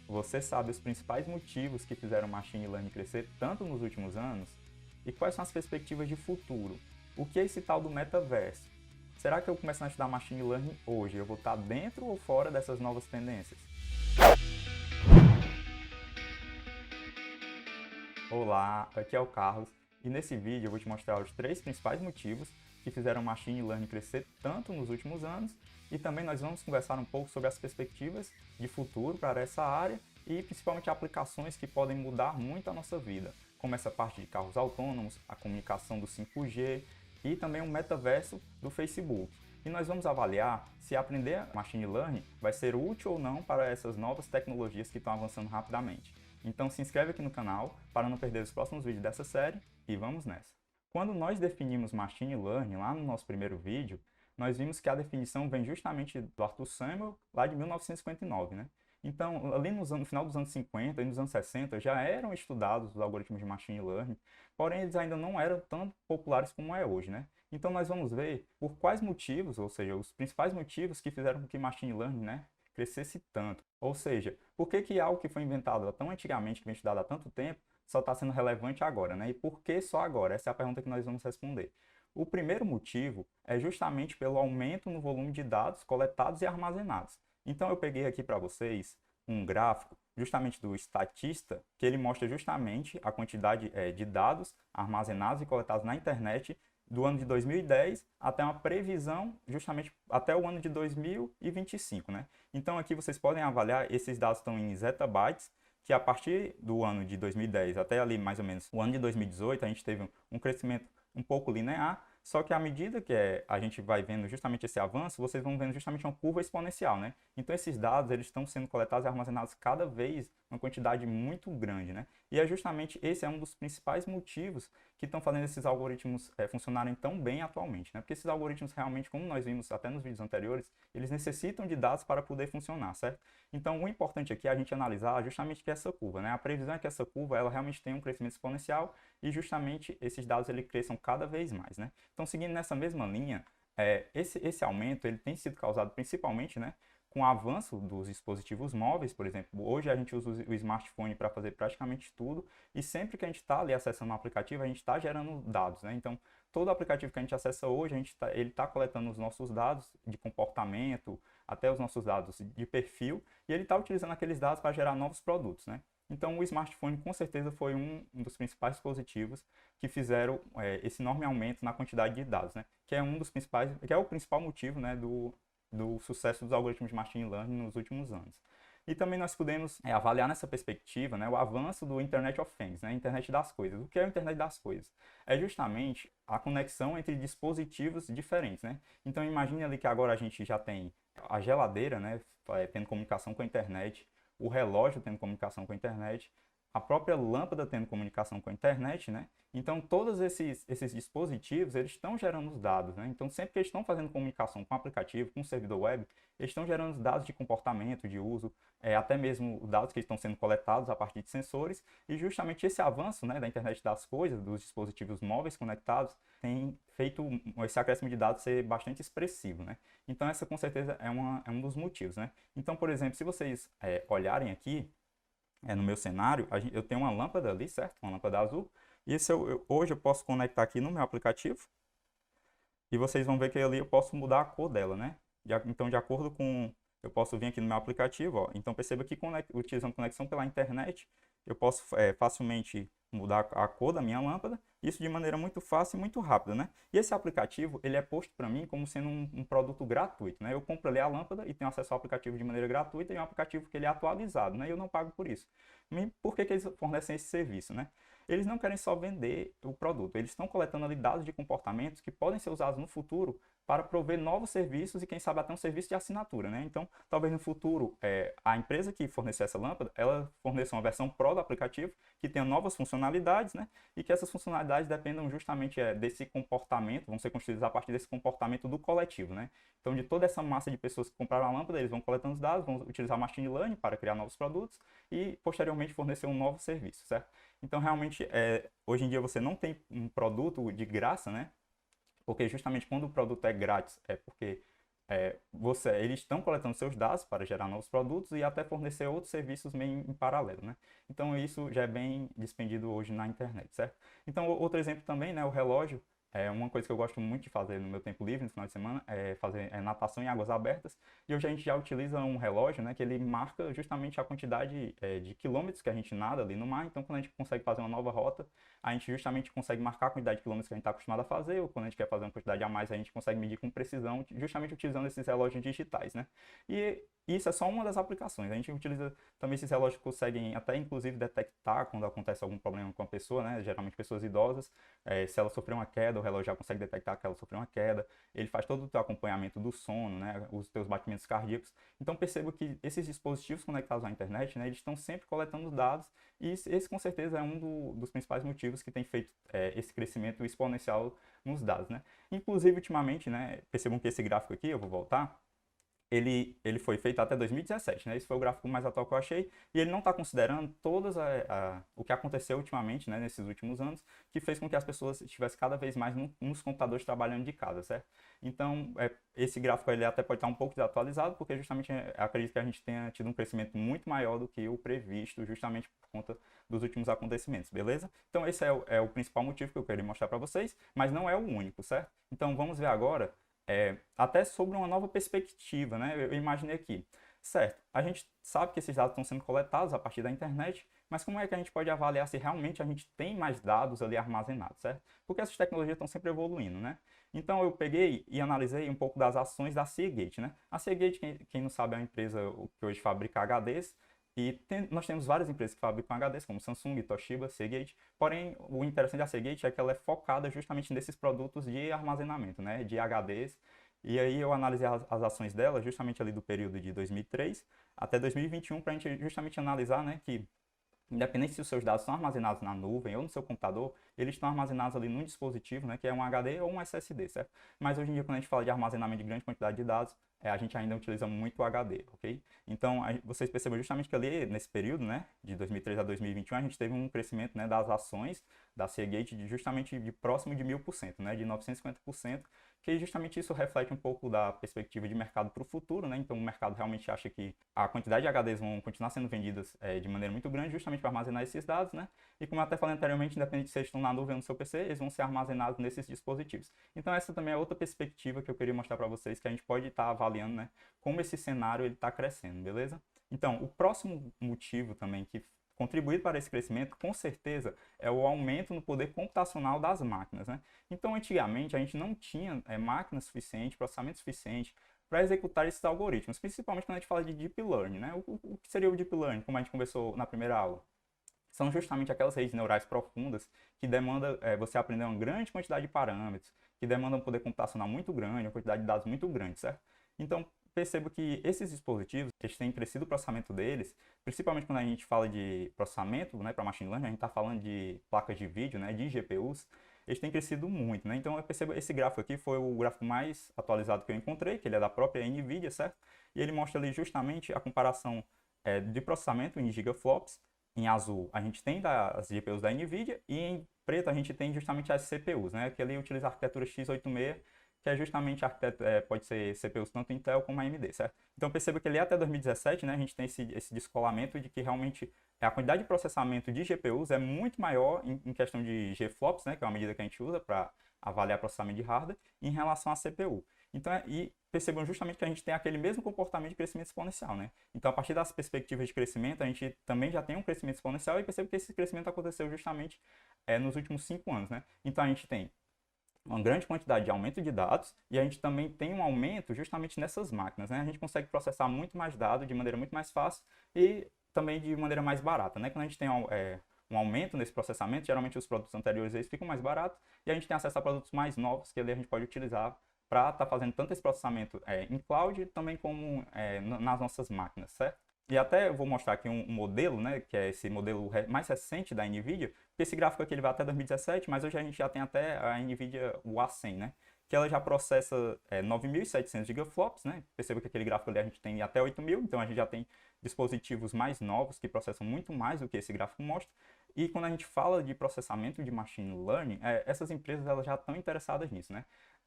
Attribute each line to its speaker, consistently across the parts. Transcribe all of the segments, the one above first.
Speaker 1: Você sabe os principais motivos que fizeram o Machine Learning crescer tanto nos últimos anos? E quais são as perspectivas de futuro? O que é esse tal do metaverso? Será que eu começando a estudar Machine Learning hoje, eu vou estar dentro ou fora dessas novas tendências? Olá, aqui é o Carlos e nesse vídeo eu vou te mostrar os 3 principais motivos que fizeram o Machine Learning crescer tanto nos últimos anos e também nós vamos conversar um pouco sobre as perspectivas de futuro para essa área e principalmente aplicações que podem mudar muito a nossa vida, como essa parte de carros autônomos, a comunicação do 5G e também o metaverso do Facebook. E nós vamos avaliar se aprender Machine Learning vai ser útil ou não para essas novas tecnologias que estão avançando rapidamente. Então se inscreve aqui no canal para não perder os próximos vídeos dessa série e vamos nessa. Quando nós definimos Machine Learning lá no nosso primeiro vídeo, nós vimos que a definição vem justamente do Arthur Samuel, lá de 1959, né? Então, ali no final dos anos 50 e nos anos 60 já eram estudados os algoritmos de Machine Learning, porém eles ainda não eram tão populares como é hoje, né? Então nós vamos ver por quais motivos, ou seja, os principais motivos que fizeram com que Machine Learning, né, crescesse tanto. Ou seja, por que algo que foi inventado tão antigamente, que vem estudado há tanto tempo, só está sendo relevante agora, né? E por que só agora? Essa é a pergunta que nós vamos responder. O primeiro motivo é justamente pelo aumento no volume de dados coletados e armazenados. Então eu peguei aqui para vocês um gráfico justamente do Statista, que ele mostra justamente a quantidade de dados armazenados e coletados na internet do ano de 2010 até uma previsão justamente até o ano de 2025, né? Então aqui vocês podem avaliar, esses dados estão em zettabytes, que a partir do ano de 2010 até ali mais ou menos o ano de 2018, a gente teve um crescimento um pouco linear, só que à medida que a gente vai vendo justamente esse avanço, vocês vão vendo justamente uma curva exponencial, né? Então esses dados eles estão sendo coletados e armazenados cada vez uma quantidade muito grande, né? E é justamente esse é um dos principais motivos que estão fazendo esses algoritmos funcionarem tão bem atualmente, né? Porque esses algoritmos realmente, como nós vimos até nos vídeos anteriores, eles necessitam de dados para poder funcionar, certo? Então o importante aqui é a gente analisar justamente que essa curva, né? A previsão é que essa curva ela realmente tem um crescimento exponencial e justamente esses dados eles cresçam cada vez mais, né? Então seguindo nessa mesma linha, esse aumento ele tem sido causado principalmente, né, com o avanço dos dispositivos móveis, por exemplo. Hoje a gente usa o smartphone para fazer praticamente tudo e sempre que a gente está ali acessando um aplicativo, a gente está gerando dados, né? Então, todo aplicativo que a gente acessa hoje, ele está coletando os nossos dados de comportamento, até os nossos dados de perfil, e ele está utilizando aqueles dados para gerar novos produtos, né? Então, o smartphone com certeza foi um dos principais dispositivos que fizeram esse enorme aumento na quantidade de dados, né? Que é um dos principais, que é o principal motivo, né, do sucesso dos algoritmos de machine learning nos últimos anos. E também nós podemos avaliar nessa perspectiva, né, o avanço do Internet of Things, né, Internet das Coisas. O que é a Internet das Coisas? É justamente a conexão entre dispositivos diferentes, né? Então imagine ali que agora a gente já tem a geladeira, né, tendo comunicação com a internet, o relógio tendo comunicação com a internet, a própria lâmpada tendo comunicação com a internet, né? Então, todos esses dispositivos, eles estão gerando os dados, né? Então, sempre que eles estão fazendo comunicação com o aplicativo, com o servidor web, eles estão gerando os dados de comportamento, de uso, até mesmo os dados que estão sendo coletados a partir de sensores, e justamente esse avanço, né, da internet das coisas, dos dispositivos móveis conectados, tem feito esse acréscimo de dados ser bastante expressivo, né? Então, essa com certeza é um dos motivos, né? Então, por exemplo, se vocês olharem aqui, no meu cenário, eu tenho uma lâmpada ali, certo? Uma lâmpada azul. E se hoje eu posso conectar aqui no meu aplicativo e vocês vão ver que ali eu posso mudar a cor dela, né? Então, de acordo com... Eu posso vir aqui no meu aplicativo, ó. Então, perceba que utilizando conexão pela internet, eu posso facilmente mudar a cor da minha lâmpada, isso de maneira muito fácil e muito rápida, né? E esse aplicativo, ele é posto para mim como sendo um produto gratuito, né? Eu compro ali a lâmpada e tenho acesso ao aplicativo de maneira gratuita e é um aplicativo que ele é atualizado, né? E eu não pago por isso. E por que eles fornecem esse serviço, né? Eles não querem só vender o produto, eles estão coletando ali dados de comportamentos que podem ser usados no futuro para prover novos serviços e quem sabe até um serviço de assinatura, né? Então, talvez no futuro, a empresa que fornecer essa lâmpada, ela forneça uma versão Pro do aplicativo que tenha novas funcionalidades, né? E que essas funcionalidades dependam justamente desse comportamento, vão ser construídas a partir desse comportamento do coletivo, né? Então, de toda essa massa de pessoas que compraram a lâmpada, eles vão coletando os dados, vão utilizar machine learning para criar novos produtos e, posteriormente, fornecer um novo serviço, certo? Então, realmente, hoje em dia você não tem um produto de graça, né? Porque justamente quando o produto é grátis, é porque eles estão coletando seus dados para gerar novos produtos e até fornecer outros serviços meio em paralelo, né? Então isso já é bem dispendido hoje na internet, certo? Então outro exemplo também, né, o relógio. É uma coisa que eu gosto muito de fazer no meu tempo livre, no final de semana, é fazer natação em águas abertas. E hoje a gente já utiliza um relógio, né, que ele marca justamente a quantidade de quilômetros que a gente nada ali no mar. Então, quando a gente consegue fazer uma nova rota, a gente justamente consegue marcar a quantidade de quilômetros que a gente está acostumado a fazer, ou quando a gente quer fazer uma quantidade a mais, a gente consegue medir com precisão, justamente utilizando esses relógios digitais, né? E isso é só uma das aplicações. A gente utiliza também esses relógios que conseguem até, inclusive, detectar quando acontece algum problema com a pessoa, né? Geralmente pessoas idosas. Se ela sofreu uma queda, o relógio já consegue detectar que ela sofreu uma queda. Ele faz todo o teu acompanhamento do sono, né? Os teus batimentos cardíacos. Então percebo que esses dispositivos conectados à internet, né? Eles estão sempre coletando dados e esse com certeza é dos principais motivos que tem feito esse crescimento exponencial nos dados, né? Inclusive, ultimamente, né? Percebam que esse gráfico aqui, eu vou voltar, ele foi feito até 2017, né? Esse foi o gráfico mais atual que eu achei, e ele não está considerando o que aconteceu ultimamente, né, nesses últimos anos, que fez com que as pessoas estivessem cada vez mais nos computadores trabalhando de casa, certo? Então, esse gráfico ele até pode estar um pouco desatualizado, porque justamente acredito que a gente tenha tido um crescimento muito maior do que o previsto, justamente por conta dos últimos acontecimentos, beleza? Então, esse é o principal motivo que eu queria mostrar para vocês, mas não é o único, certo? Então, vamos ver agora até sobre uma nova perspectiva, né? Eu imaginei aqui, certo, a gente sabe que esses dados estão sendo coletados a partir da internet, mas como é que a gente pode avaliar se realmente a gente tem mais dados ali armazenados, certo? Porque essas tecnologias estão sempre evoluindo, né? Então eu peguei e analisei um pouco das ações da Seagate, né? A Seagate, quem não sabe, é uma empresa que hoje fabrica HDs, e nós temos várias empresas que fabricam HDs, como Samsung, Toshiba, Seagate. Porém, o interessante da Seagate é que ela é focada justamente nesses produtos de armazenamento, né, de HDs. E aí eu analisei as ações dela justamente ali do período de 2003 até 2021 para a gente justamente analisar, né, que independente se os seus dados estão armazenados na nuvem ou no seu computador, eles estão armazenados ali num dispositivo, né, que é um HD ou um SSD, certo? Mas hoje em dia, quando a gente fala de armazenamento de grande quantidade de dados, a gente ainda utiliza muito o HD, ok? Então, vocês percebem justamente que ali, nesse período, né, de 2003 a 2021, a gente teve um crescimento, né, das ações da Seagate justamente de próximo de 1000%, né, de 950%, que justamente isso reflete um pouco da perspectiva de mercado para o futuro, né? Então o mercado realmente acha que a quantidade de HDs vão continuar sendo vendidas de maneira muito grande, justamente para armazenar esses dados, né? E como eu até falei anteriormente, independente se eles estão na nuvem ou no seu PC, eles vão ser armazenados nesses dispositivos. Então essa também é outra perspectiva que eu queria mostrar para vocês, que a gente pode estar avaliando, né? Como esse cenário ele está crescendo, beleza? Então, o próximo motivo também que contribuir para esse crescimento, com certeza, é o aumento no poder computacional das máquinas, né? Então, antigamente, a gente não tinha máquina suficiente, processamento suficiente para executar esses algoritmos, principalmente quando a gente fala de Deep Learning, né? O que seria o Deep Learning, como a gente conversou na primeira aula? São justamente aquelas redes neurais profundas que demandam você aprender uma grande quantidade de parâmetros, que demandam um poder computacional muito grande, uma quantidade de dados muito grande, certo? Então, percebo que esses dispositivos, eles têm crescido o processamento deles, principalmente quando a gente fala de processamento, né, para machine learning, a gente está falando de placas de vídeo, né, de GPUs, eles têm crescido muito, né? Então, eu percebo esse gráfico aqui foi o gráfico mais atualizado que eu encontrei, que ele é da própria NVIDIA, certo? E ele mostra ali justamente a comparação de processamento em gigaflops. Em azul a gente tem as GPUs da NVIDIA e em preto a gente tem justamente as CPUs, né? Que ali utiliza a arquitetura x86, que é justamente pode ser CPUs tanto Intel como AMD, certo? Então perceba que ali até 2017, né, a gente tem esse descolamento de que realmente a quantidade de processamento de GPUs é muito maior em questão de GFLOPS, né, que é uma medida que a gente usa para avaliar processamento de hardware, em relação à CPU. Então, e percebam justamente que a gente tem aquele mesmo comportamento de crescimento exponencial, né? Então, a partir das perspectivas de crescimento, a gente também já tem um crescimento exponencial e percebe que esse crescimento aconteceu justamente nos últimos 5 anos, né? Então, a gente tem uma grande quantidade de aumento de dados e a gente também tem um aumento justamente nessas máquinas, né? A gente consegue processar muito mais dados de maneira muito mais fácil e também de maneira mais barata, né? Quando a gente tem um aumento nesse processamento, geralmente os produtos anteriores eles ficam mais baratos e a gente tem acesso a produtos mais novos que ali a gente pode utilizar para estar fazendo tanto esse processamento em cloud também como nas nossas máquinas, certo? E até eu vou mostrar aqui um modelo, né, que é esse modelo mais recente da NVIDIA, porque esse gráfico aqui ele vai até 2017, mas hoje a gente já tem até a NVIDIA A100, né, que ela já processa 9.700 gigaflops, né, perceba que aquele gráfico ali a gente tem até 8.000, então a gente já tem dispositivos mais novos que processam muito mais do que esse gráfico mostra, e quando a gente fala de processamento de machine learning, essas empresas elas já estão interessadas nisso, né,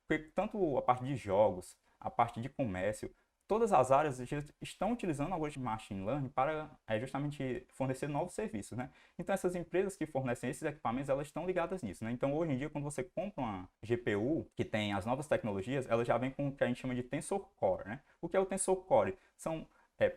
Speaker 1: porque tanto a parte de jogos, a parte de comércio, todas as áreas já estão utilizando algoritmos de machine learning para justamente fornecer novos serviços, né? Então essas empresas que fornecem esses equipamentos, elas estão ligadas nisso, né? Então hoje em dia, quando você compra uma GPU que tem as novas tecnologias, ela já vem com o que a gente chama de Tensor Core, né? O que é o Tensor Core? São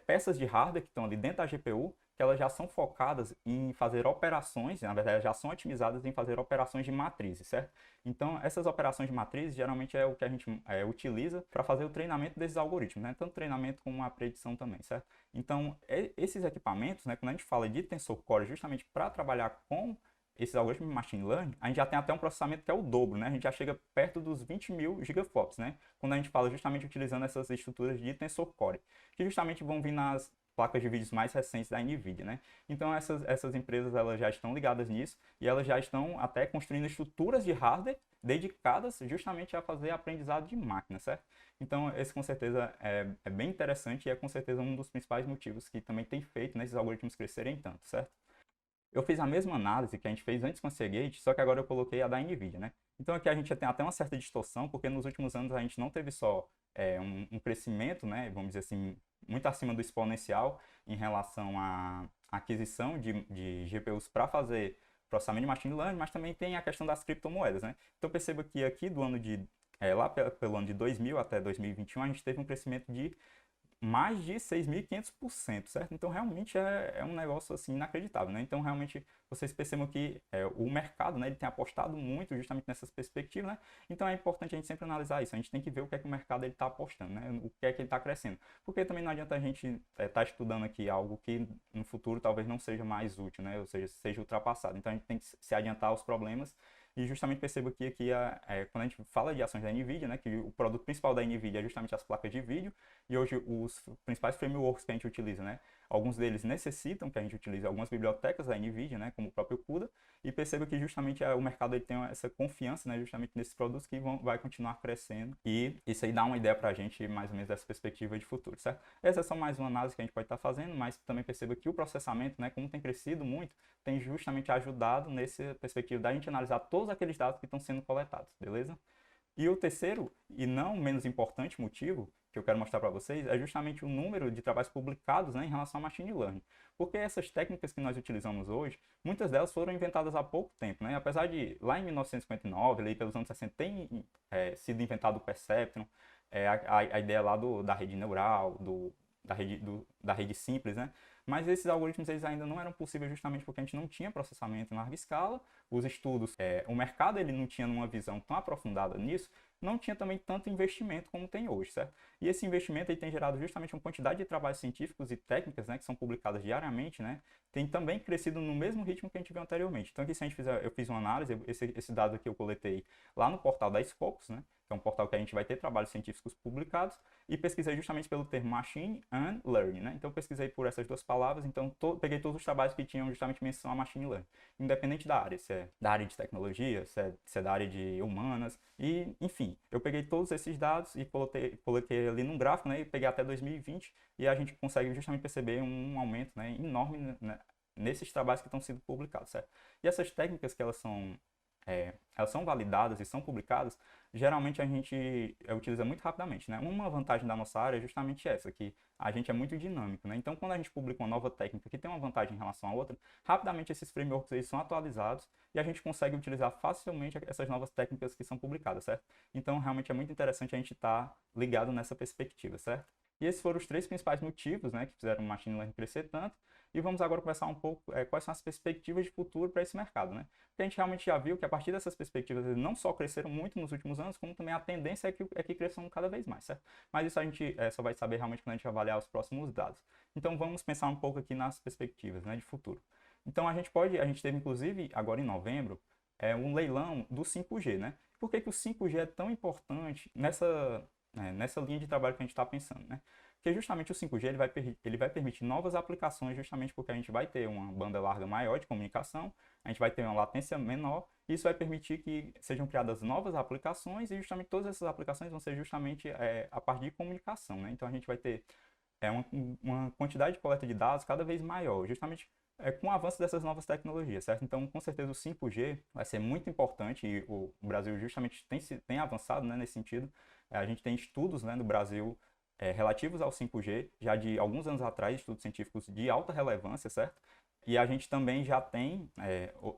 Speaker 1: peças de hardware que estão ali dentro da GPU, que elas já são focadas em fazer operações, na verdade já são otimizadas em fazer operações de matrizes, certo? Então essas operações de matrizes geralmente é o que a gente utiliza para fazer o treinamento desses algoritmos, né? Tanto treinamento como a predição também, certo? Então esses equipamentos, né, quando a gente fala de Tensor Core justamente para trabalhar com esses algoritmos de machine learning, a gente já tem até um processamento que é o dobro, né? A gente já chega perto dos 20.000 gigaflops, né? Quando a gente fala justamente utilizando essas estruturas de Tensor Core, que justamente vão vir nas placas de vídeos mais recentes da NVIDIA, né? Então essas empresas elas já estão ligadas nisso e elas já estão até construindo estruturas de hardware dedicadas justamente a fazer aprendizado de máquina, certo? Então esse com certeza é bem interessante e é com certeza um dos principais motivos que também tem feito, né, esses algoritmos crescerem tanto, certo? Eu fiz a mesma análise que a gente fez antes com a Seagate, só que agora eu coloquei a da NVIDIA, né? Então aqui a gente tem até uma certa distorção, porque nos últimos anos a gente não teve só um crescimento, né, vamos dizer assim, muito acima do exponencial em relação à aquisição de GPUs para fazer processamento de machine learning, mas também tem a questão das criptomoedas, né? Então perceba que aqui do ano lá pelo ano de 2000 até 2021, a gente teve um crescimento de mais de 6.500%, certo? Então, realmente é um negócio, assim, inacreditável, né? Então, realmente, vocês percebam que o mercado, né, ele tem apostado muito justamente nessas perspectivas, né? Então, é importante a gente sempre analisar isso. A gente tem que ver o que é que o mercado está apostando, né? O que é que ele está crescendo. Porque também não adianta a gente estar estudando aqui algo que no futuro talvez não seja mais útil, né? Ou seja, seja ultrapassado. Então, a gente tem que se adiantar aos problemas e justamente percebo que aqui, quando a gente fala de ações da NVIDIA, né, que o produto principal da NVIDIA é justamente as placas de vídeo, e hoje os principais frameworks que a gente utiliza, né, alguns deles necessitam que a gente utilize algumas bibliotecas da NVIDIA, né, como o próprio CUDA, e percebo que justamente o mercado ele tem essa confiança, né, justamente nesses produtos que vai continuar crescendo, e isso aí dá uma ideia para a gente mais ou menos dessa perspectiva de futuro, certo? Essa é só mais uma análise que a gente pode estar fazendo, mas também percebo que o processamento, né, como tem crescido muito, tem justamente ajudado nessa perspectiva da gente analisar todos aqueles dados que estão sendo coletados, beleza? E o terceiro, e não menos importante motivo que eu quero mostrar para vocês, é justamente o número de trabalhos publicados, né, em relação ao machine learning. Porque essas técnicas que nós utilizamos hoje, muitas delas foram inventadas há pouco tempo, né? Apesar de, lá em 1959, ali pelos anos 60, tem sido inventado o Perceptron, a ideia lá da rede neural, da rede simples, né? Mas esses algoritmos eles ainda não eram possíveis justamente porque a gente não tinha processamento em larga escala, os estudos, o mercado ele não tinha uma visão tão aprofundada nisso, não tinha também tanto investimento como tem hoje, certo? E esse investimento ele tem gerado justamente uma quantidade de trabalhos científicos e técnicas, né, que são publicadas diariamente, né, tem também crescido no mesmo ritmo que a gente viu anteriormente. Então aqui se a gente fizer, eu fiz uma análise, esse dado aqui eu coletei lá no portal da Scopus, né, que é um portal que a gente vai ter trabalhos científicos publicados, e pesquisei justamente pelo termo Machine and Learning, né? Então pesquisei por essas duas palavras, então peguei todos os trabalhos que tinham justamente menção a Machine Learning, independente da área, se é da área de tecnologia, se é da área de humanas, e enfim, eu peguei todos esses dados e coloquei ali num gráfico, né, e peguei até 2020, e a gente consegue justamente perceber um aumento, né, enorme, né, nesses trabalhos que estão sendo publicados, certo? E essas técnicas que elas são validadas e são publicadas, geralmente a gente utiliza muito rapidamente, né? Uma vantagem da nossa área é justamente essa, que a gente é muito dinâmico, né? Então, quando a gente publica uma nova técnica que tem uma vantagem em relação à outra, rapidamente esses frameworks eles são atualizados e a gente consegue utilizar facilmente essas novas técnicas que são publicadas, certo? Então, realmente é muito interessante a gente estar ligado nessa perspectiva, certo? E esses foram os três principais motivos, né, que fizeram o machine learning crescer tanto. E vamos agora conversar um pouco quais são as perspectivas de futuro para esse mercado, né? Porque a gente realmente já viu que a partir dessas perspectivas eles não só cresceram muito nos últimos anos, como também a tendência é que cresçam cada vez mais, certo? Mas isso a gente só vai saber realmente quando a gente avaliar os próximos dados. Então vamos pensar um pouco aqui nas perspectivas, né, de futuro. Então a gente teve inclusive agora em novembro um leilão do 5G, né? Por que que o 5G é tão importante nessa linha de trabalho que a gente está pensando, né? Porque justamente o 5G ele vai permitir novas aplicações justamente porque a gente vai ter uma banda larga maior de comunicação, a gente vai ter uma latência menor, e isso vai permitir que sejam criadas novas aplicações e justamente todas essas aplicações vão ser justamente a partir de comunicação, né? Então a gente vai ter uma quantidade de coleta de dados cada vez maior, justamente com o avanço dessas novas tecnologias, certo? Então, com certeza, o 5G vai ser muito importante e o Brasil justamente tem avançado, né, nesse sentido, A gente tem estudos, né, no Brasil relativos ao 5G, já de alguns anos atrás, estudos científicos de alta relevância, certo? E a gente também já tem,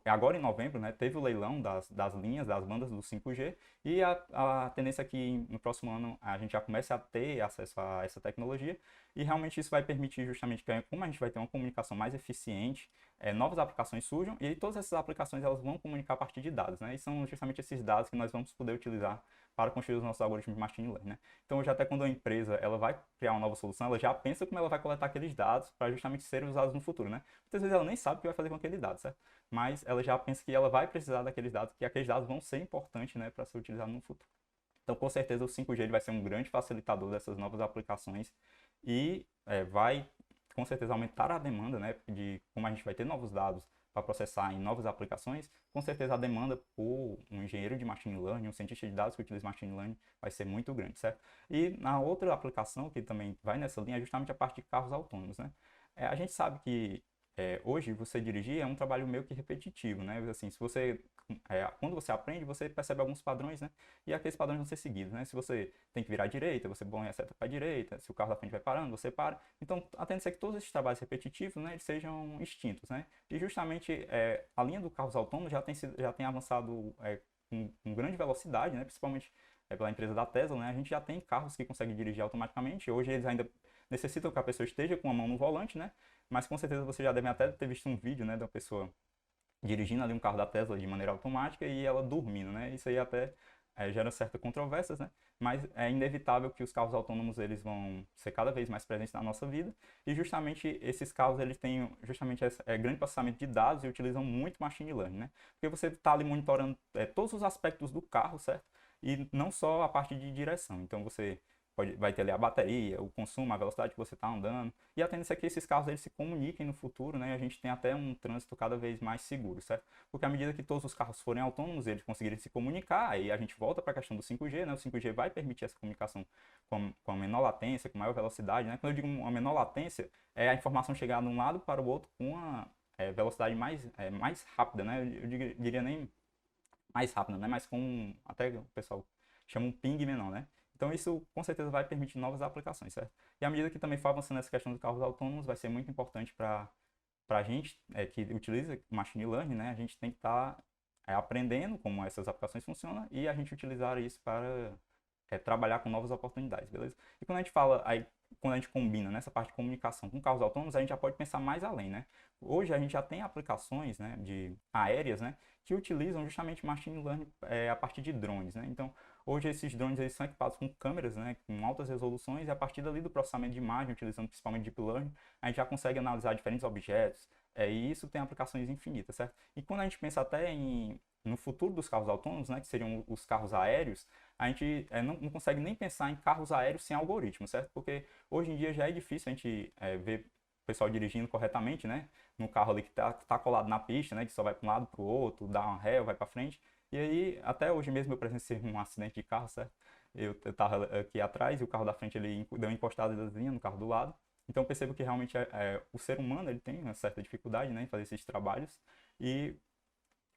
Speaker 1: agora em novembro, né, teve o leilão das linhas, das bandas do 5G, e a tendência é que no próximo ano a gente já comece a ter acesso a essa tecnologia, e realmente isso vai permitir justamente que, como a gente vai ter uma comunicação mais eficiente, novas aplicações surjam, e aí todas essas aplicações elas vão comunicar a partir de dados, né? E são justamente esses dados que nós vamos poder utilizar para construir os nossos algoritmos de machine learning, né? Então, hoje até quando a empresa ela vai criar uma nova solução, ela já pensa como ela vai coletar aqueles dados para justamente serem usados no futuro, né? Muitas vezes ela nem sabe o que vai fazer com aqueles dados, certo? Mas ela já pensa que ela vai precisar daqueles dados, que aqueles dados vão ser importantes, né, para ser utilizados no futuro. Então, com certeza, o 5G ele vai ser um grande facilitador dessas novas aplicações e vai, com certeza, aumentar a demanda, né, de como a gente vai ter novos dados para processar em novas aplicações, com certeza a demanda por um engenheiro de machine learning, um cientista de dados que utiliza machine learning, vai ser muito grande, certo? E na outra aplicação que também vai nessa linha é justamente a parte de carros autônomos, né? A gente sabe que hoje você dirigir é um trabalho meio que repetitivo, né? Assim, se você quando você aprende, você percebe alguns padrões, né? E aqueles padrões vão ser seguidos, né? Se você tem que virar à direita, você põe a seta para a direita. Se o carro da frente vai parando, você para. Então, a tendência é que todos esses trabalhos repetitivos, né, eles sejam extintos, né? E justamente a linha do carros autônomos já tem avançado com grande velocidade, né? Principalmente pela empresa da Tesla, né? A gente já tem carros que conseguem dirigir automaticamente. Hoje eles ainda necessitam que a pessoa esteja com a mão no volante, né? Mas com certeza você já deve até ter visto um vídeo, né, da pessoa dirigindo ali um carro da Tesla de maneira automática e ela dormindo, né? Isso aí até gera certas controvérsias, né? Mas é inevitável que os carros autônomos eles vão ser cada vez mais presentes na nossa vida e justamente esses carros eles têm justamente esse grande processamento de dados e utilizam muito machine learning, né? Porque você está ali monitorando todos os aspectos do carro, certo? E não só a parte de direção. Então você vai ter ali a bateria, o consumo, a velocidade que você está andando. E a tendência é que esses carros eles se comuniquem no futuro, né? E a gente tem até um trânsito cada vez mais seguro, certo? Porque à medida que todos os carros forem autônomos, eles conseguirem se comunicar, aí a gente volta para a questão do 5G, né? O 5G vai permitir essa comunicação com a menor latência, com maior velocidade, né? Quando eu digo uma menor latência, é a informação chegar de um lado para o outro com uma velocidade mais rápida, né? Eu diria nem mais rápida, né? Mas com, até o pessoal chama um ping menor, né? Então isso com certeza vai permitir novas aplicações, certo? E à medida que também for avançando essa questão dos carros autônomos, vai ser muito importante para a gente que utiliza machine learning, né? A gente tem que estar aprendendo como essas aplicações funcionam e a gente utilizar isso para trabalhar com novas oportunidades, beleza? E quando a gente fala, aí, quando a gente combina nessa parte de comunicação com carros autônomos, a gente já pode pensar mais além, né? Hoje a gente já tem aplicações, né, de aéreas, né, que utilizam justamente machine learning a partir de drones, né? Então, hoje esses drones eles são equipados com câmeras, né, com altas resoluções e a partir dali do processamento de imagem, utilizando principalmente deep learning, a gente já consegue analisar diferentes objetos, e isso tem aplicações infinitas, certo? E quando a gente pensa até no futuro dos carros autônomos, né, que seriam os carros aéreos, a gente não consegue nem pensar em carros aéreos sem algoritmo, certo? Porque hoje em dia já é difícil a gente ver o pessoal dirigindo corretamente, né? No carro ali que tá colado na pista, né? Que só vai para um lado para o outro, dá uma ré, vai para frente. E aí, até hoje mesmo eu presenciei um acidente de carro, certo? Eu tava aqui atrás e o carro da frente ele deu uma encostadazinha no carro do lado. Então eu percebo que realmente o ser humano ele tem uma certa dificuldade, né, em fazer esses trabalhos. E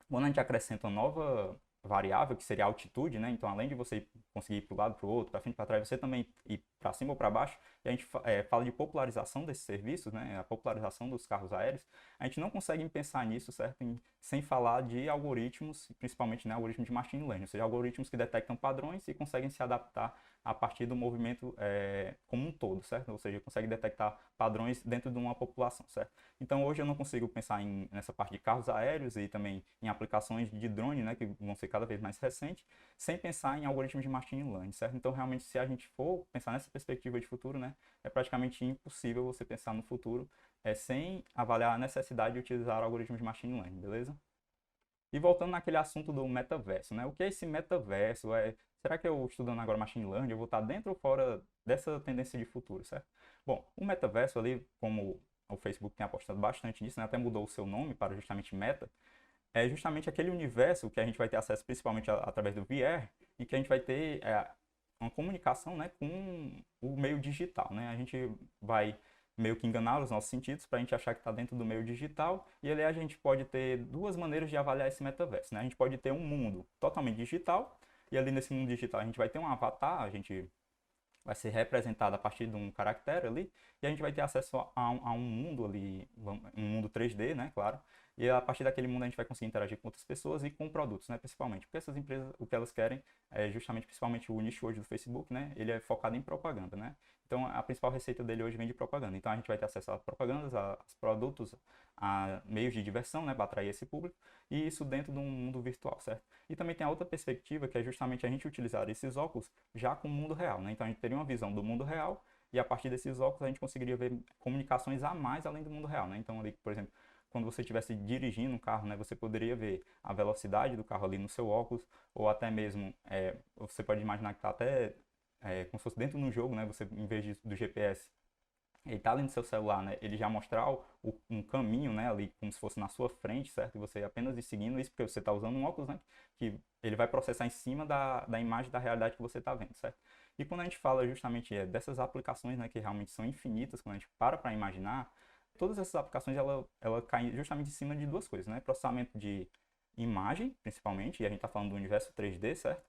Speaker 1: quando a gente acrescenta uma nova variável, que seria a altitude, né? Então, além de você conseguir ir para o lado, para o outro, para frente, para trás, você também ir para cima ou para baixo. E a gente fala de popularização desses serviços, né? A popularização dos carros aéreos. A gente não consegue pensar nisso, certo? Sem falar de algoritmos, principalmente, né, algoritmos de machine learning, ou seja, algoritmos que detectam padrões e conseguem se adaptar a partir do movimento como um todo, certo? Ou seja, consegue detectar padrões dentro de uma população, certo? Então, hoje eu não consigo pensar nessa parte de carros aéreos e também em aplicações de drone, né, que vão ser cada vez mais recentes, sem pensar em algoritmos de machine learning, certo? Então, realmente, se a gente for pensar nessa perspectiva de futuro, né, é praticamente impossível você pensar no futuro sem avaliar a necessidade de utilizar algoritmos de machine learning, beleza? E voltando naquele assunto do metaverso, né? O que é esse metaverso? Será que eu estudando agora machine learning, eu vou estar dentro ou fora dessa tendência de futuro, certo? Bom, o metaverso ali, como o Facebook tem apostado bastante nisso, né? Até mudou o seu nome para justamente Meta, é justamente aquele universo que a gente vai ter acesso principalmente através do VR e que a gente vai ter uma comunicação, né, com o meio digital, né? A gente vai meio que enganar os nossos sentidos para a gente achar que está dentro do meio digital e ali a gente pode ter duas maneiras de avaliar esse metaverso, né? A gente pode ter um mundo totalmente digital E ali nesse mundo digital a gente vai ter um avatar, a gente vai ser representado a partir de um caractere ali, e a gente vai ter acesso a um mundo ali, um mundo 3D, né, claro, e a partir daquele mundo a gente vai conseguir interagir com outras pessoas e com produtos, né, principalmente, porque essas empresas, o que elas querem é justamente, principalmente o nicho hoje do Facebook, né, ele é focado em propaganda, né, então a principal receita dele hoje vem de propaganda, então a gente vai ter acesso a propagandas, a produtos, a meios de diversão, né, para atrair esse público, e isso dentro de um mundo virtual, certo? E também tem a outra perspectiva, que é justamente a gente utilizar esses óculos já com o mundo real, né? Então a gente teria uma visão do mundo real e a partir desses óculos a gente conseguiria ver comunicações a mais além do mundo real, né? Então ali, por exemplo, quando você estivesse dirigindo um carro, né, você poderia ver a velocidade do carro ali no seu óculos, ou até mesmo, você pode imaginar que está até como se fosse dentro de um jogo, né? Você, em vez do GPS, ele tá ali no seu celular, né? Ele já mostrar um caminho, né? Ali como se fosse na sua frente, certo? E você apenas ir seguindo isso, porque você está usando um óculos, né? Que ele vai processar em cima da imagem da realidade que você está vendo, certo? E quando a gente fala justamente dessas aplicações, né? Que realmente são infinitas, quando a gente para imaginar, todas essas aplicações, ela caem justamente em cima de duas coisas, né? Processamento de imagem, principalmente, e a gente está falando do universo 3D, certo?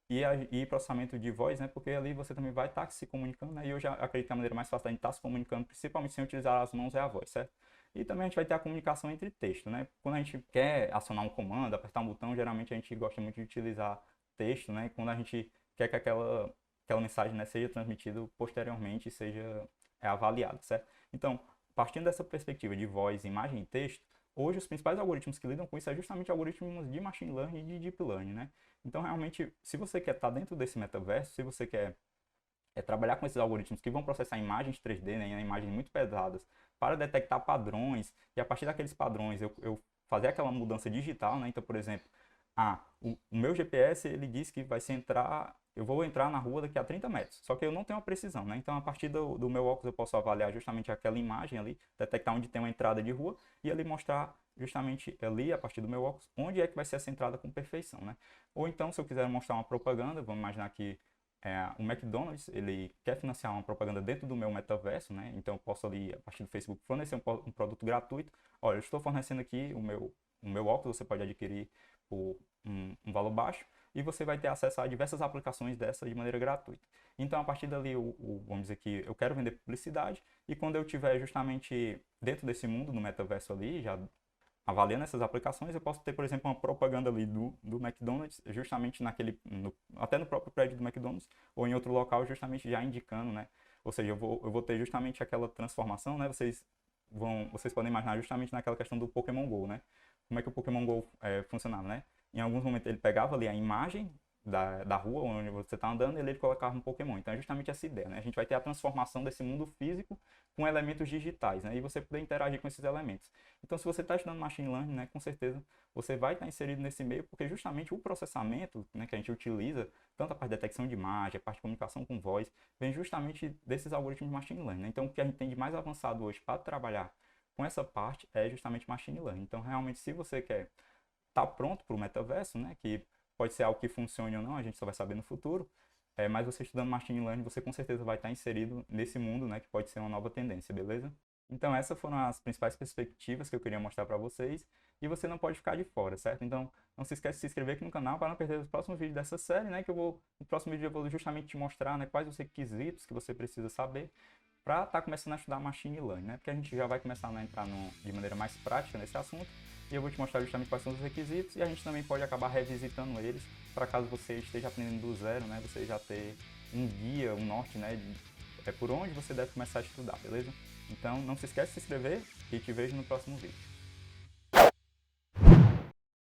Speaker 1: E processamento de voz, né? Porque ali você também vai estar se comunicando, né? E eu já acredito que a maneira mais fácil da gente estar se comunicando, principalmente sem utilizar as mãos, é a voz, certo? E também a gente vai ter a comunicação entre texto, né? Quando a gente quer acionar um comando, apertar um botão, geralmente a gente gosta muito de utilizar texto, né? Quando a gente quer que aquela mensagem, né, seja transmitida posteriormente e seja avaliada, certo? Então, partindo dessa perspectiva de voz, imagem e texto, hoje os principais algoritmos que lidam com isso é justamente algoritmos de machine learning e de deep learning, né? Então, realmente, se você quer estar dentro desse metaverso, se você quer trabalhar com esses algoritmos que vão processar imagens 3D, né, imagens muito pesadas, para detectar padrões, e a partir daqueles padrões eu fazer aquela mudança digital, né? Então, por exemplo, o meu GPS, ele diz que eu vou entrar na rua daqui a 30 metros, só que eu não tenho uma precisão, né? Então, a partir do meu óculos, eu posso avaliar justamente aquela imagem ali, detectar onde tem uma entrada de rua, e ali mostrar justamente ali, a partir do meu óculos, onde é que vai ser essa entrada com perfeição, né? Ou então, se eu quiser mostrar uma propaganda, vamos imaginar que o McDonald's, ele quer financiar uma propaganda dentro do meu metaverso, né? Então eu posso ali, a partir do Facebook, fornecer um produto gratuito. Olha, eu estou fornecendo aqui o meu óculos, você pode adquirir por um valor baixo e você vai ter acesso a diversas aplicações dessa de maneira gratuita. Então, a partir dali, vamos dizer que eu quero vender publicidade e quando eu tiver justamente dentro desse mundo, no metaverso ali, já avaliando essas aplicações, eu posso ter, por exemplo, uma propaganda ali do McDonald's, justamente até no próprio prédio do McDonald's, ou em outro local, justamente já indicando, né? Ou seja, eu vou ter justamente aquela transformação, né? Vocês podem imaginar justamente naquela questão do Pokémon Go, né? Como é que o Pokémon Go funcionava, né? Em alguns momentos ele pegava ali a imagem da rua onde você está andando e ele colocava um Pokémon. Então é justamente essa ideia, né? A gente vai ter a transformação desse mundo físico com elementos digitais, né? E você poder interagir com esses elementos. Então, se você está estudando Machine Learning, né, com certeza você vai estar inserido nesse meio, porque justamente o processamento, né, que a gente utiliza, tanto a parte de detecção de imagem, a parte de comunicação com voz, vem justamente desses algoritmos de Machine Learning, né? Então, o que a gente tem de mais avançado hoje para trabalhar com essa parte é justamente Machine Learning. Então, realmente, se você quer estar pronto para o metaverso, né, que pode ser algo que funcione ou não, a gente só vai saber no futuro, mas você estudando Machine Learning, você com certeza vai estar inserido nesse mundo, né, que pode ser uma nova tendência, beleza? Então essas foram as principais perspectivas que eu queria mostrar para vocês e você não pode ficar de fora, certo? Então não se esquece de se inscrever aqui no canal para não perder os próximos vídeos dessa série, né? No próximo vídeo eu vou justamente te mostrar, né, quais os requisitos que você precisa saber para estar começando a estudar Machine Learning, né? Porque a gente já vai começar a entrar de maneira mais prática nesse assunto e eu vou te mostrar justamente quais são os requisitos e a gente também pode acabar revisitando eles para caso você esteja aprendendo do zero, né? Você já ter um guia, um norte, né? Por onde você deve começar a estudar, beleza? Então não se esquece de se inscrever e te vejo no próximo vídeo.